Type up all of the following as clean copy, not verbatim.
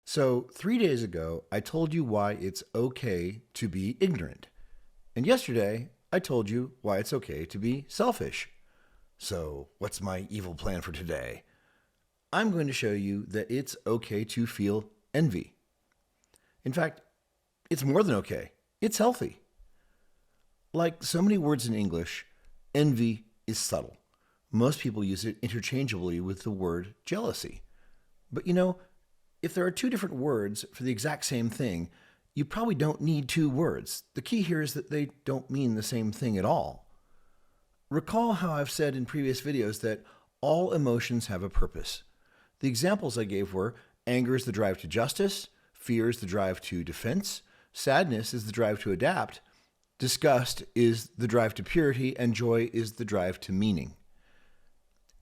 So, 3 days ago, I told you why it's okay to be ignorant. And yesterday, I told you why it's okay to be selfish. So, what's my evil plan for today? I'm going to show you that it's okay to feel envy. In fact, it's more than okay, it's healthy. Like so many words in English, envy is subtle. Most people use it interchangeably with the word jealousy. But if there are two different words for the exact same thing, you probably don't need two words. The key here is that they don't mean the same thing at all. Recall how I've said in previous videos that all emotions have a purpose. The examples I gave were anger is the drive to justice, fear is the drive to defense, sadness is the drive to adapt, disgust is the drive to purity, and joy is the drive to meaning.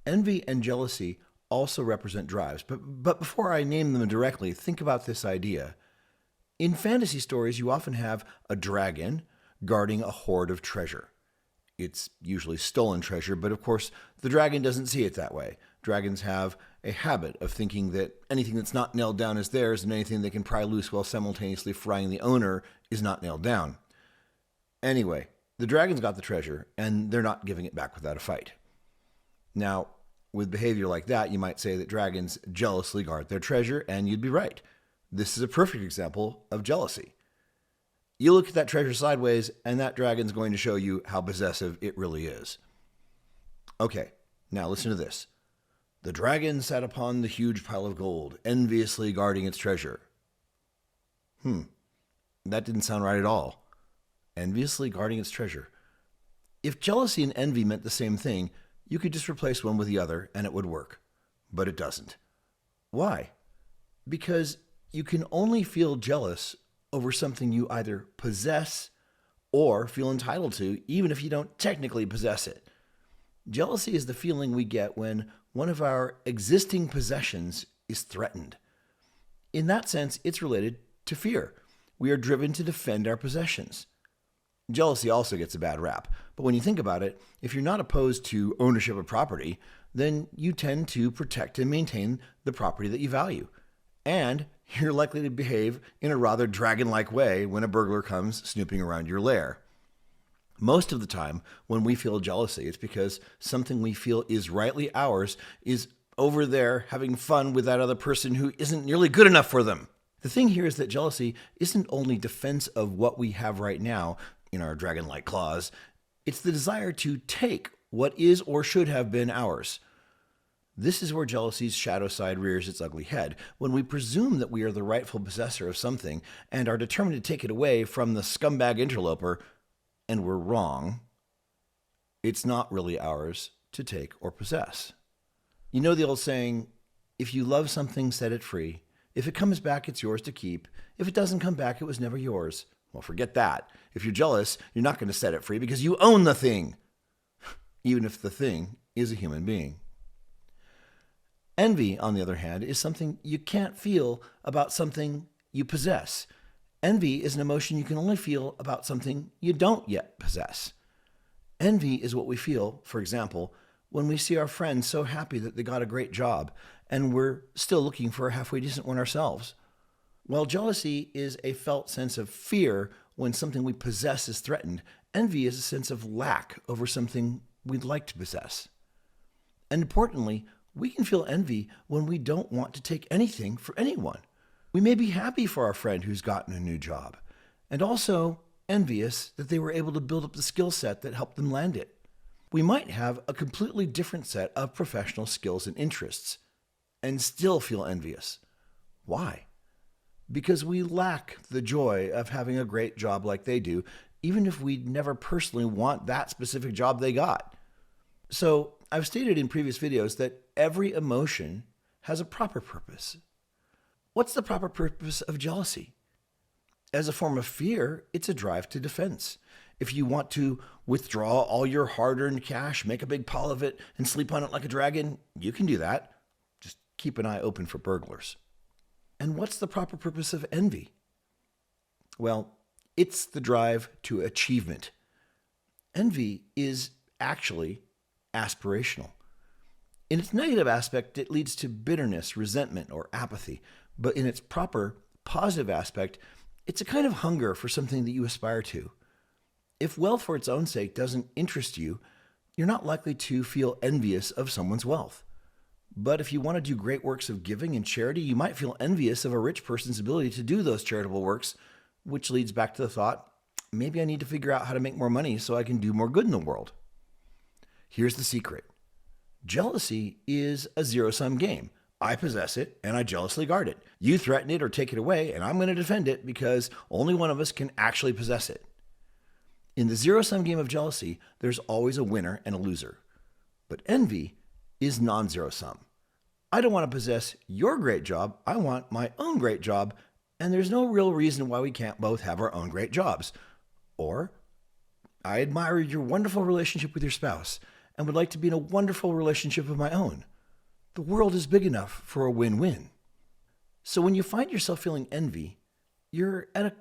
Envy and jealousy also represent drives, but before I name them directly, think about this idea. In fantasy stories, you often have a dragon guarding a hoard of treasure. It's usually stolen treasure, but of course, the dragon doesn't see it that way. Dragons have a habit of thinking that anything that's not nailed down is theirs, and anything they can pry loose while simultaneously frying the owner is not nailed down. Anyway, the dragon's got the treasure, and they're not giving it back without a fight. Now, with behavior like that, you might say that dragons jealously guard their treasure, and you'd be right. This is a perfect example of jealousy. You look at that treasure sideways, and that dragon's going to show you how possessive it really is. Okay, now listen to this. The dragon sat upon the huge pile of gold, enviously guarding its treasure. That didn't sound right at all. Enviously guarding its treasure. If jealousy and envy meant the same thing, you could just replace one with the other and it would work. But it doesn't. Why? Because you can only feel jealous over something you either possess or feel entitled to, even if you don't technically possess it. Jealousy is the feeling we get when one of our existing possessions is threatened. In that sense, it's related to fear. We are driven to defend our possessions. Jealousy also gets a bad rap, but when you think about it, if you're not opposed to ownership of property, then you tend to protect and maintain the property that you value. And you're likely to behave in a rather dragon-like way when a burglar comes snooping around your lair. Most of the time, when we feel jealousy, it's because something we feel is rightly ours is over there having fun with that other person who isn't nearly good enough for them. The thing here is that jealousy isn't only defense of what we have right now in our dragon-like claws, it's the desire to take what is or should have been ours. This is where jealousy's shadow side rears its ugly head, when we presume that we are the rightful possessor of something and are determined to take it away from the scumbag interloper, and we're wrong. It's not really ours to take or possess. You know the old saying, if you love something, set it free. If it comes back, it's yours to keep. If it doesn't come back, it was never yours. Well, forget that. If you're jealous, you're not going to set it free because you own the thing, even if the thing is a human being. Envy, on the other hand, is something you can't feel about something you possess. Envy is an emotion you can only feel about something you don't yet possess. Envy is what we feel, for example, when we see our friends so happy that they got a great job and we're still looking for a halfway decent one ourselves. While jealousy is a felt sense of fear when something we possess is threatened, envy is a sense of lack over something we'd like to possess. And importantly, we can feel envy when we don't want to take anything for anyone. We may be happy for our friend who's gotten a new job, and also envious that they were able to build up the skill set that helped them land it. We might have a completely different set of professional skills and interests, and still feel envious. Why? Because we lack the joy of having a great job like they do, even if we never personally want that specific job they got. So, I've stated in previous videos that every emotion has a proper purpose. What's the proper purpose of jealousy? As a form of fear, it's a drive to defense. If you want to withdraw all your hard-earned cash, make a big pile of it, and sleep on it like a dragon, you can do that. Just keep an eye open for burglars. And what's the proper purpose of envy? Well, it's the drive to achievement. Envy is actually aspirational. In its negative aspect, it leads to bitterness, resentment, or apathy. But in its proper, positive aspect, it's a kind of hunger for something that you aspire to. If wealth for its own sake doesn't interest you, you're not likely to feel envious of someone's wealth. But if you want to do great works of giving and charity, you might feel envious of a rich person's ability to do those charitable works, which leads back to the thought, maybe I need to figure out how to make more money so I can do more good in the world. Here's the secret. Jealousy is a zero-sum game. I possess it, and I jealously guard it. You threaten it or take it away, and I'm going to defend it because only one of us can actually possess it. In the zero-sum game of jealousy, there's always a winner and a loser. But envy is non-zero-sum. I don't want to possess your great job. I want my own great job, and there's no real reason why we can't both have our own great jobs. Or, I admire your wonderful relationship with your spouse and would like to be in a wonderful relationship of my own. The world is big enough for a win-win. So when you find yourself feeling envy, you're at a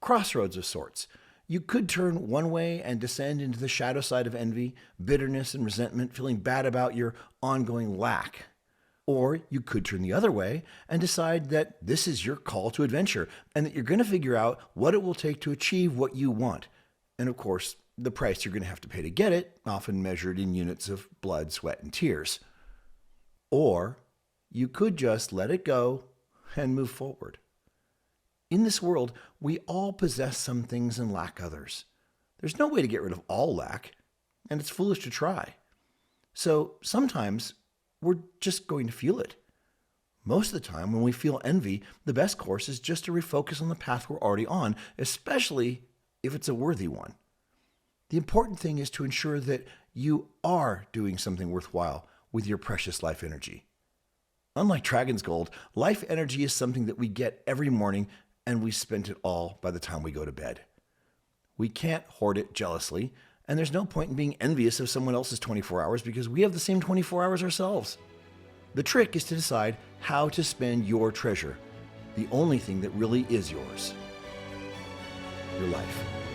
crossroads of sorts. You could turn one way and descend into the shadow side of envy, bitterness and resentment, feeling bad about your ongoing lack. Or you could turn the other way and decide that this is your call to adventure and that you're going to figure out what it will take to achieve what you want. And of course, the price you're going to have to pay to get it, often measured in units of blood, sweat, and tears. Or you could just let it go and move forward. In this world, we all possess some things and lack others. There's no way to get rid of all lack, and it's foolish to try. So sometimes we're just going to feel it. Most of the time, when we feel envy, the best course is just to refocus on the path we're already on, especially if it's a worthy one. The important thing is to ensure that you are doing something worthwhile with your precious life energy. Unlike Dragon's Gold, life energy is something that we get every morning, and we spend it all by the time we go to bed. We can't hoard it jealously, and there's no point in being envious of someone else's 24 hours because we have the same 24 hours ourselves. The trick is to decide how to spend your treasure, the only thing that really is yours, your life.